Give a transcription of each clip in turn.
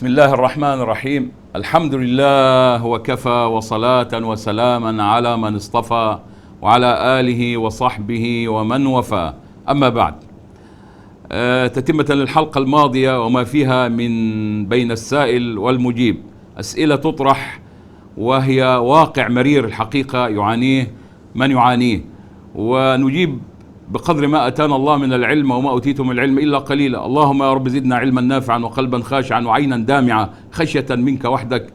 بسم الله الرحمن الرحيم. الحمد لله وكفى وصلاة وسلاما على من اصطفى وعلى آله وصحبه ومن وفى. أما بعد، تتمة للحلقة الماضية وما فيها من بين السائل والمجيب أسئلة تطرح وهي واقع مرير الحقيقة يعانيه من يعانيه، ونجيب بقدر ما أتانا الله من العلم، وما أوتيتم من العلم إلا قليلا. اللهم يا رب زدنا علما نافعا وقلبا خاشعا وعينا دامعة خشية منك وحدك.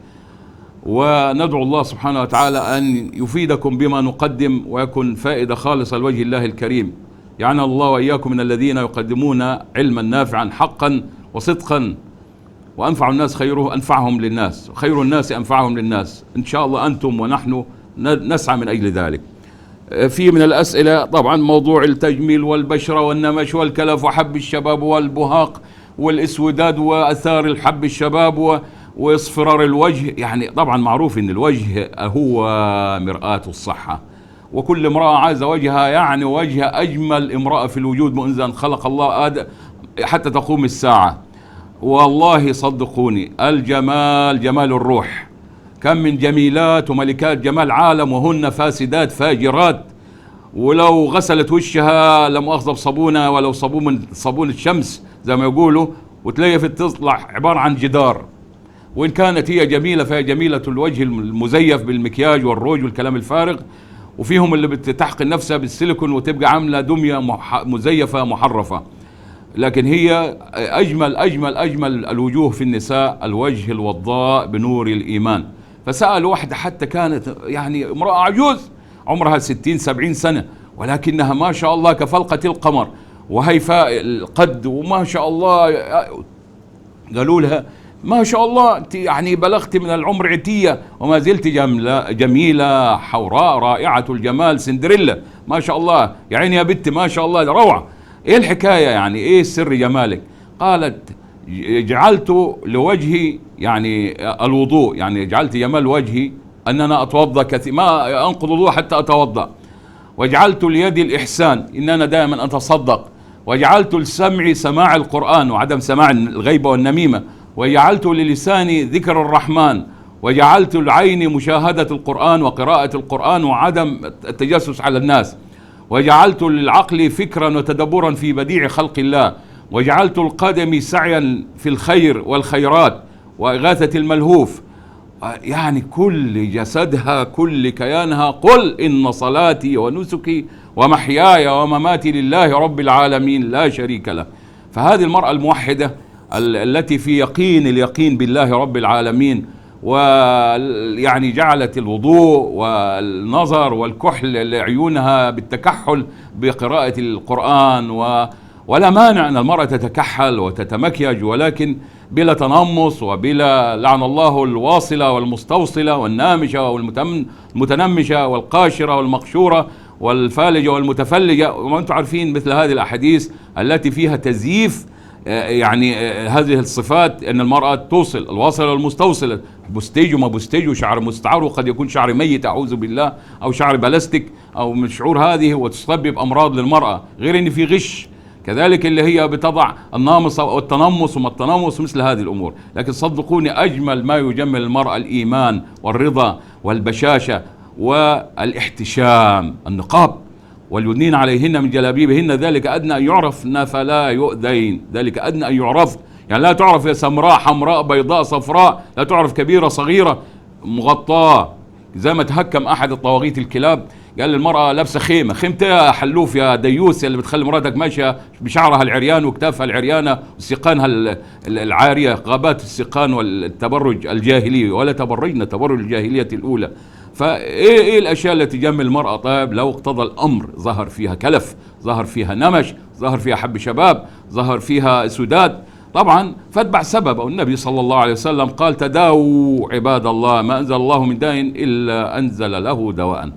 وندعو الله سبحانه وتعالى أن يفيدكم بما نقدم ويكون فائدة خالصة لوجه الله الكريم. يعني الله وإياكم من الذين يقدمون علما نافعا حقا وصدقا، وأنفع الناس خيره أنفعهم للناس، خير الناس أنفعهم للناس. إن شاء الله أنتم ونحن نسعى من أجل ذلك. في من الأسئلة طبعا موضوع التجميل والبشرة والنمش والكلف وحب الشباب والبهاق والإسوداد وأثار الحب الشباب واصفرار الوجه. يعني طبعا معروف أن الوجه هو مرآة الصحة، وكل امرأة عايزة وجهها، يعني وجه أجمل امرأة في الوجود منذ أن خلق الله آدم حتى تقوم الساعة. والله صدقوني الجمال جمال الروح. كم من جميلات وملكات جمال عالم وهن فاسدات فاجرات، ولو غسلت وشها لم أخذ بصابونة ولو صابون الشمس زي ما يقولوا، وتلاقي في تطلع عبارة عن جدار. وإن كانت هي جميلة فهي جميلة الوجه المزيف بالمكياج والروج والكلام الفارغ، وفيهم اللي بتحقن نفسها بالسيليكون وتبقى عاملة دمية مزيفة محرفة. لكن هي أجمل الوجوه في النساء الوجه الوضاء بنور الإيمان. فسأل واحدة حتى كانت يعني امرأة عجوز عمرها 60-70 سنة، ولكنها ما شاء الله كفلقة القمر وهيفاء القد وما شاء الله. قالوا لها ما شاء الله أنت يعني بلغت من العمر عتية وما زلت جميلة حوراء رائعة الجمال سندريلا ما شاء الله، يا عيني يا بنت ما شاء الله روعة. ايه الحكاية يعني ايه سر جمالك؟ قالت جعلت لوجهي يعني الوضوء، يعني جعلت جمال وجهي ان انا اتوضا كثير، ما انقض الوضوء حتى اتوضا، وجعلت ليدي الاحسان ان انا دائما اتصدق، وجعلت لسمعي سماع القرآن وعدم سماع الغيبة والنميمة، وجعلت للساني ذكر الرحمن، وجعلت لعيني مشاهدة القرآن وقراءة القرآن وعدم التجسس على الناس، وجعلت للعقل فكرا وتدبرا في بديع خلق الله، وجعلت القدم سعيا في الخير والخيرات وإغاثة الملهوف. يعني كل جسدها كل كيانها قل إن صلاتي ونسكي ومحياي ومماتي لله رب العالمين لا شريك له. فهذه المرأة الموحدة التي في اليقين بالله رب العالمين، ويعني جعلت الوضوء والنظر والكحل لعيونها بالتكحل بقراءة القرآن. ولا مانع أن المرأة تتكحل وتتمكيج، ولكن بلا تنمص وبلا لعن الله الواصلة والمستوصلة والنامشة والمتنمشة والقاشرة والمقشورة والفالجة والمتفلجة. وأنتم عارفين مثل هذه الأحاديث التي فيها تزييف يعني هذه الصفات، أن المرأة توصل الواصلة والمستوصلة، بستيج وما بستيج وشعر مستعار، وقد يكون شعر ميت أعوذ بالله أو شعر بلاستيك أو من شعور هذه، وتسبب أمراض للمرأة. غير أن في غش كذلك اللي هي بتضع النامص والتنمص وما التنمص مثل هذه الأمور. لكن صدقوني أجمل ما يجمل المرأة الإيمان والرضا والبشاشة والاحتشام، النقاب واليدنين عليهن من جلابيبهن ذلك أدنى أن يعرفن فلا يؤذين. ذلك أدنى أن يعرفن، يعني لا تعرف يا سمراء حمراء بيضاء صفراء، لا تعرف كبيرة صغيرة مغطاة. زي ما تهكم أحد الطواغيت الكلاب قال للمرأة لابسة خيمة يا حلوف يا ديوس اللي بتخلي مراتك ماشية بشعرها العريان وكتافها العريانة وسيقانها العارية، غابات السيقان والتبرج الجاهلي، ولا تبرجنا تبرج الجاهلية الأولى. فايه الاشياء التي تجمل المرأة؟ طيب لو اقتضى الامر ظهر فيها كلف، ظهر فيها نمش، ظهر فيها حب شباب، ظهر فيها سداد، طبعا فاتبع سبب. والنبي صلى الله عليه وسلم قال تداووا عباد الله ما انزل الله من داء الا انزل له دواء.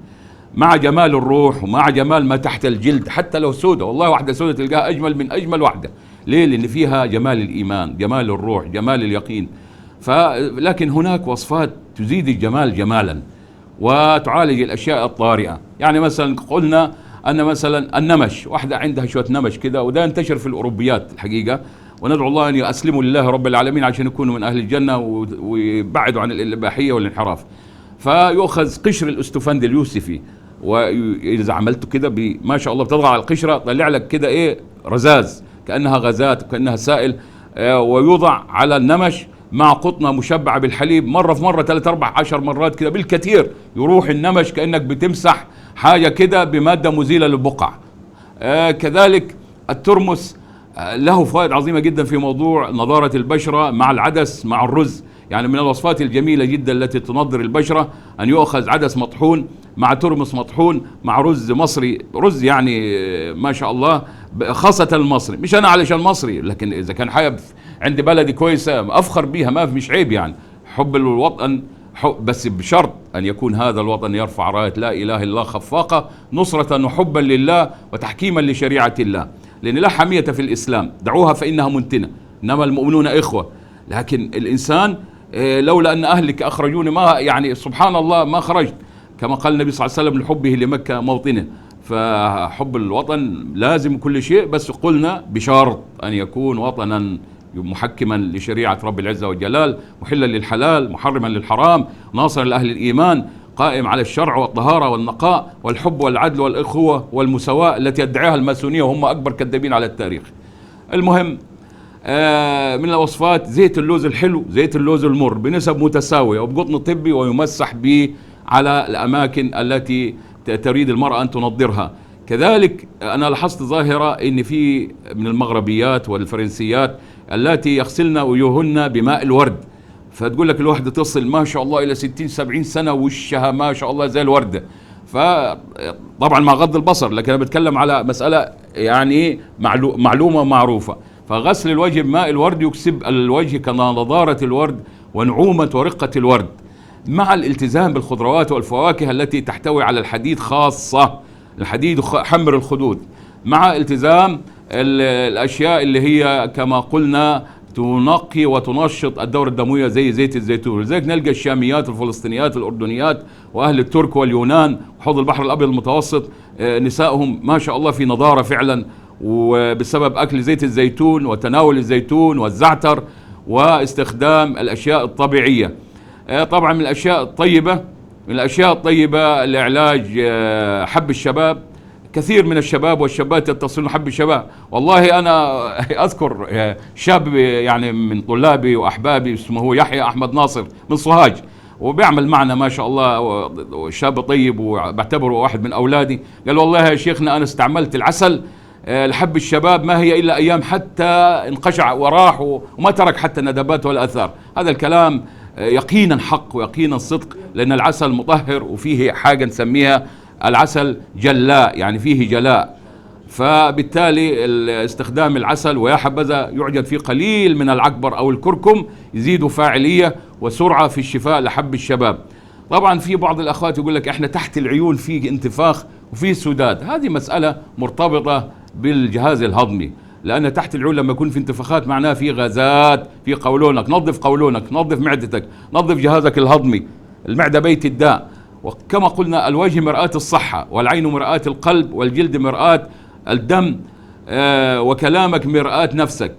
مع جمال الروح ومع جمال ما تحت الجلد، حتى لو سودة، والله واحدة سودة تلقاها اجمل من اجمل واحدة. ليه؟ لان فيها جمال الايمان، جمال الروح، جمال اليقين. لكن هناك وصفات تزيد الجمال جمالا وتعالج الأشياء الطارئة. يعني مثلا قلنا أن مثلا النمش، واحدة عندها شوية نمش كده، وده انتشر في الأوروبيات الحقيقة، وندعو الله أن يسلموا لله رب العالمين عشان يكونوا من أهل الجنة ويبعدوا عن الإباحية والانحراف. فيؤخذ قشر الاستفند اليوسفي، وإذا عملته كده ما شاء الله بتضغط على القشرة طلع لك كده إيه رذاذ كأنها غازات وكأنها سائل، ويوضع على النمش مع قطنة مشبعة بالحليب مرة في مرة 3 4 10 مرات كده بالكثير، يروح النمش كأنك بتمسح حاجة كده بمادة مزيلة للبقع. كذلك الترمس له فوائد عظيمة جدا في موضوع نضارة البشرة مع العدس مع الرز. يعني من الوصفات الجميلة جدا التي تنضر البشرة أن يؤخذ عدس مطحون مع ترمس مطحون مع رز مصري، رز يعني ما شاء الله خاصة المصري، مش أنا علشان مصري، لكن إذا كان حابب عندي بلدي كويسة أفخر بيها، ما مش عيب يعني، حب الوطن بس بشرط أن يكون هذا الوطن يرفع راية لا إله إلا الله خفاقة نصرة وحبا لله وتحكيما لشريعة الله، لأن لا حمية في الإسلام، دعوها فإنها منتنة، إنما المؤمنون إخوة. لكن الإنسان لولا أن أهلك أخرجوني ما يعني سبحان الله ما خرجت، كما قال النبي صلى الله عليه وسلم لحبه لمكة موطنه. فحب الوطن لازم كل شيء، بس قلنا بشرط أن يكون وطنا محكما لشريعة رب العزة والجلال، محلا للحلال محرما للحرام، ناصرا لأهل الإيمان، قائم على الشرع والطهارة والنقاء والحب والعدل والإخوة والمساواة التي يدعيها الماسونية وهم أكبر كذابين على التاريخ. المهم من الوصفات زيت اللوز الحلو، زيت اللوز المر بنسب متساوية وبقطن طبي، ويمسح به على الأماكن التي تريد المرأة أن تنظرها. كذلك أنا لاحظت ظاهرة إن في من المغربيات والفرنسيات التي يغسلن وجوهن بماء الورد، فتقول لك الواحدة تصل ما شاء الله إلى 60 70 سنة وشها ما شاء الله زي الوردة. فطبعا مع غض البصر، لكن أنا بتكلم على مسألة يعني معلومة معروفة. فغسل الوجه بماء الورد يكسب الوجه كنضارة الورد ونعومة ورقة الورد، مع الالتزام بالخضروات والفواكه التي تحتوي على الحديد، خاصة الحديد حمر الخدود، مع التزام الأشياء اللي هي كما قلنا تنقي وتنشط الدورة الدموية زي زيت الزيتون. لذلك نلقى الشاميات الفلسطينيات الأردنيات وأهل الترك واليونان وحوض البحر الأبيض المتوسط نسائهم ما شاء الله في نضارة فعلا، وبسبب أكل زيت الزيتون وتناول الزيتون والزعتر واستخدام الأشياء الطبيعية. طبعا من الأشياء الطيبة لعلاج حب الشباب. كثير من الشباب والشابات يتصلون حب الشباب. والله أنا أذكر شاب يعني من طلابي وأحبابي اسمه يحيى أحمد ناصر من صهاج، وبيعمل معنا ما شاء الله، شاب طيب وبعتبره واحد من أولادي. قال والله يا شيخنا أنا استعملت العسل لحب الشباب ما هي إلا أيام حتى انقشع وراح وما ترك حتى ندبات ولا أثار. هذا الكلام يقينا حق ويقينا صدق، لأن العسل مطهر وفيه حاجة نسميها العسل جلاء، يعني فيه جلاء. فبالتالي استخدام العسل ويا حبذا يوجد فيه قليل من العكبر أو الكركم يزيد فاعلية وسرعة في الشفاء لحب الشباب. طبعا في بعض الأخوات يقول لك احنا تحت العيون في انتفاخ وفي سداد، هذه مسألة مرتبطة بالجهاز الهضمي، لأن تحت العيون لما يكون في انتفاخات معناه في غازات في قولونك. نظف قولونك، نظف معدتك، نظف جهازك الهضمي. المعدة بيت الداء، وكما قلنا الوجه مرآة الصحة، والعين مرآة القلب، والجلد مرآة الدم، وكلامك مرآة نفسك،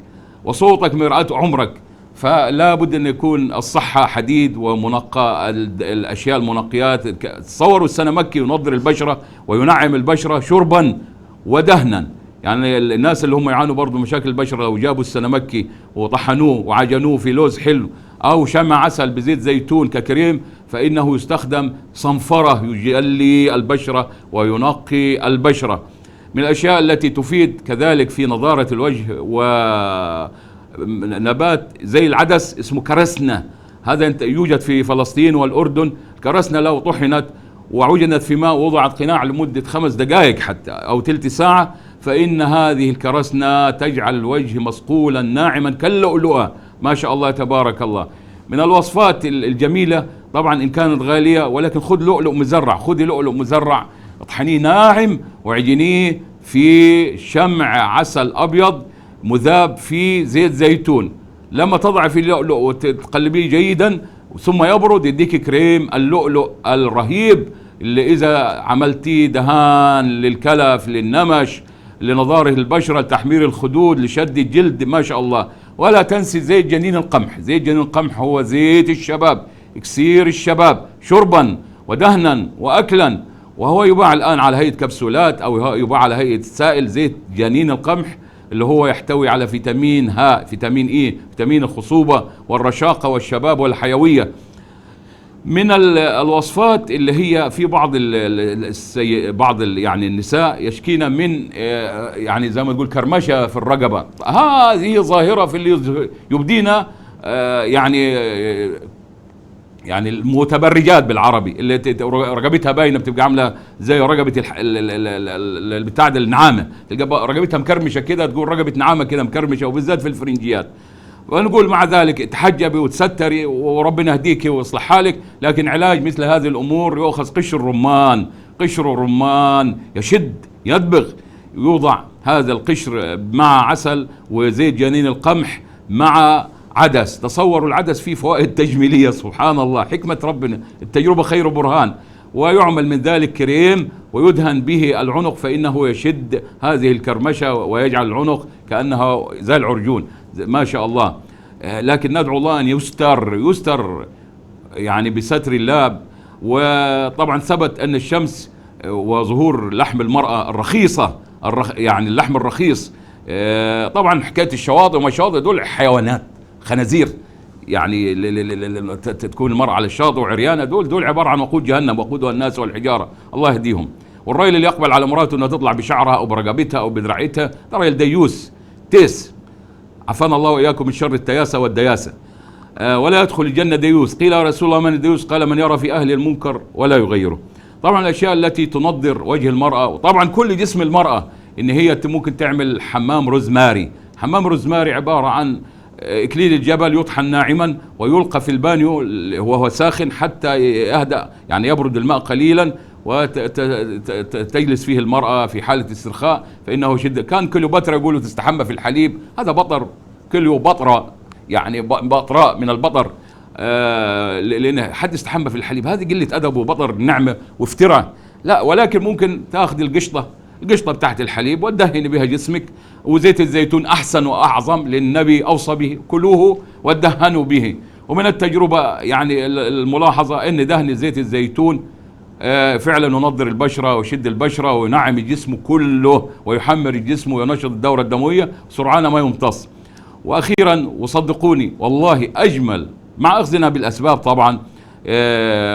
وصوتك مرآة عمرك. فلا بد أن يكون الصحة حديد ومنقى الأشياء المنقيات. تصوروا السنمكي ينظر البشرة وينعم البشرة شربا ودهنا. يعني الناس اللي هم يعانوا برضو مشاكل البشرة لو جابوا السنمكي وطحنوه وعجنوه في لوز حلو أو شمع عسل بزيت زيتون ككريم، فإنه يستخدم صنفرة يجلي البشرة وينقي البشرة. من الأشياء التي تفيد كذلك في نضارة الوجه ونبات زي العدس اسمه كرسنة، هذا يوجد في فلسطين والأردن. كرسنة لو طحنت وعجنت في ماء ووضعت قناع لمدة 5 دقائق حتى أو ثلث ساعة، فإن هذه الكرسنة تجعل الوجه مصقولا ناعما كاللؤلؤة ما شاء الله تبارك الله. من الوصفات الجميلة طبعا إن كانت غالية، ولكن خذ لؤلؤ مزرع، خذي لؤلؤ مزرع اطحنيه ناعم وعجنيه في شمع عسل أبيض مذاب في زيت زيتون. لما تضع في اللؤلؤ وتقلبيه جيدا ثم يبرد يديك كريم اللؤلؤ الرهيب، اللي إذا عملتيه دهان للكلف للنمش لنضاره البشرة، لتحمير الخدود، لشد الجلد، ما شاء الله. ولا تنسي زيت جنين القمح. زيت جنين القمح هو زيت الشباب، اكسير الشباب شربا ودهنا واكلا، وهو يباع الان على هيئة كبسولات او يباع على هيئة سائل. زيت جنين القمح اللي هو يحتوي على فيتامين ه، فيتامين اي، فيتامين الخصوبة والرشاقة والشباب والحيوية. من الوصفات اللي هي في بعض يعني النساء يشكين من يعني زي ما تقول كرمشة في الرقبة. هذه ظاهرة في اللي يبدينا يعني المتبرجات بالعربي، اللي رقبتها باينه، بتبقى عامله زي رقبه بتاع النعامه، تلقى رقبتها مكرمشه كده، تقول رقبه نعامه كده مكرمشه، وبالذات في الفرنجيات. ونقول مع ذلك تحجبي وتستري وربنا يهديك ويصلح حالك، لكن علاج مثل هذه الامور يؤخذ قشر الرمان. قشر الرمان يشد يدبغ، يوضع هذا القشر مع عسل وزيت جنين القمح مع عدس. تصوروا العدس فيه فوائد تجميلية، سبحان الله، حكمة ربنا، التجربة خير برهان. ويعمل من ذلك كريم ويدهن به العنق، فإنه يشد هذه الكرمشة ويجعل العنق كأنها زي العرجون، ما شاء الله. لكن ندعو الله أن يستر يعني بستر الله. وطبعا ثبت أن الشمس وظهور لحم المرأة الرخيصة، يعني اللحم الرخيص، طبعا حكاية الشواطئ وما شاطئ دول حيوانات خنازير، يعني تكون المرأة على الشاطئ وعريانة، دول عبارة عن وقود جهنم، وقودها الناس والحجارة، الله يهديهم. والراجل اللي يقبل على مراته انها تطلع بشعرها او برقبتها او بدرعتها ده راجل ديوس تيس، عافانا الله واياكم من شر التياسة والدياسة. ولا يدخل الجنة ديوس. قيل يا رسول الله من الديوس؟ قال من يرى في اهل المنكر ولا يغيره. طبعا الاشياء التي تنضر وجه المرأة، وطبعا كل جسم المرأة، ان هي ممكن تعمل حمام روزماري. حمام روزماري عبارة عن إكليل الجبل يطحن ناعما ويلقى في البانيو وهو ساخن حتى يهدأ، يعني يبرد الماء قليلا، وتجلس فيه المرأة في حالة استرخاء، فإنه شدة. كان كليوباترا يقولوا تستحمى في الحليب، هذا بطر، كليوباترا يعني بطراء من البطر، لأن حد استحمى في الحليب، هذه قلة أدب وبطر نعمة وافتراء. لا، ولكن ممكن تأخذ القشطة بتاعت الحليب وتدهن بها جسمك. وزيت الزيتون أحسن وأعظم، للنبي أوصى به كلوه وادهنوا به. ومن التجربة يعني الملاحظة أن دهن زيت الزيتون فعلا ينضر البشرة ويشد البشرة وينعم الجسم كله ويحمر الجسم وينشط الدورة الدموية، سرعان ما يمتص. وأخيرا وصدقوني والله أجمل مع أخذنا بالأسباب طبعا،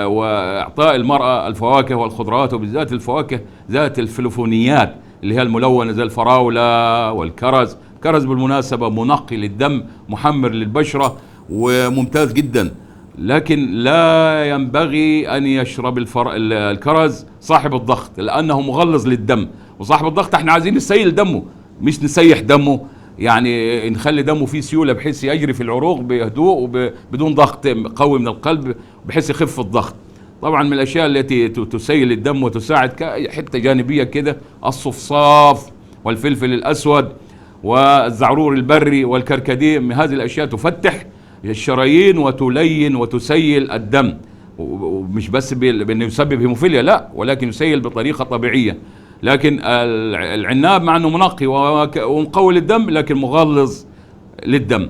وإعطاء المرأة الفواكه والخضروات، وبالذات الفواكه ذات الفلوفونيات اللي هي الملونة زي الفراولة والكرز. الكرز بالمناسبة منقي للدم، محمر للبشرة وممتاز جدا، لكن لا ينبغي أن يشرب الكرز صاحب الضغط، لأنه مغلظ للدم. وصاحب الضغط احنا عايزين نسيل دمه مش نسيح دمه، يعني نخلي دمه فيه سيولة بحيث يجري في العروق بهدوء وبدون ضغط قوي من القلب بحيث يخف الضغط. طبعا من الأشياء التي تسيل الدم وتساعد حتة جانبية كده الصفصاف والفلفل الأسود والزعرور البري والكركديه. من هذه الأشياء تفتح الشرايين وتلين وتسيل الدم، ومش بس بأنه يسبب هيموفيليا، لا، ولكن يسيل بطريقة طبيعية. لكن العناب مع أنه منقي ومقوي للدم لكن مغلظ للدم.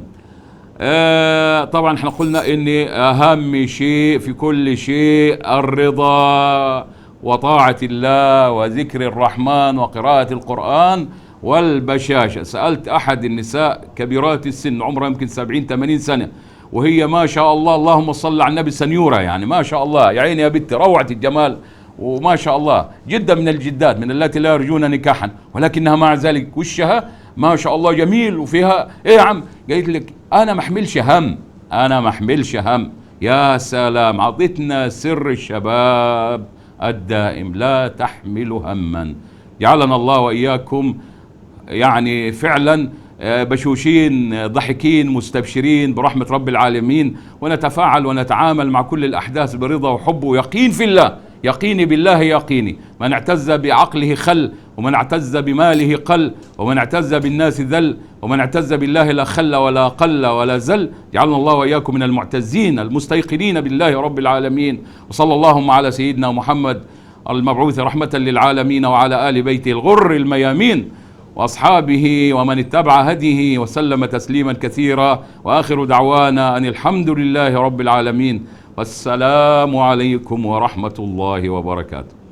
طبعا احنا قلنا ان اهم شيء في كل شيء الرضا وطاعة الله وذكر الرحمن وقراءة القرآن والبشاشة. سألت احد النساء كبيرات السن، عمرها يمكن 70-80 سنة، وهي ما شاء الله اللهم صل على النبي سنيورة، يعني ما شاء الله يا عيني يا بنتي روعة الجمال، وما شاء الله جدا من الجدات من التي لا يرجون نكاحا، ولكنها مع ذلك وشها ما شاء الله جميل وفيها ايه يا عم. قالت لك انا ما احملش هم. يا سلام، عطتنا سر الشباب الدائم، لا تحمل هما. جعلنا الله واياكم يعني فعلا بشوشين ضحكين مستبشرين برحمة رب العالمين، ونتفاعل ونتعامل مع كل الأحداث برضا وحب ويقين في الله. يقيني بالله يقيني، من اعتز بعقله خل، ومن اعتز بماله قل، ومن اعتز بالناس ذل، ومن اعتز بالله لا خل ولا قل ولا زل. جعلنا الله وإياكم من المعتزين المستيقنين بالله رب العالمين. وصلى اللهم على سيدنا محمد المبعوث رحمة للعالمين وعلى آل بيته الغر الميامين. وأصحابه ومن اتبع هديه وسلم تسليما كثيرا، وآخر دعوانا أن الحمد لله رب العالمين، والسلام عليكم ورحمة الله وبركاته.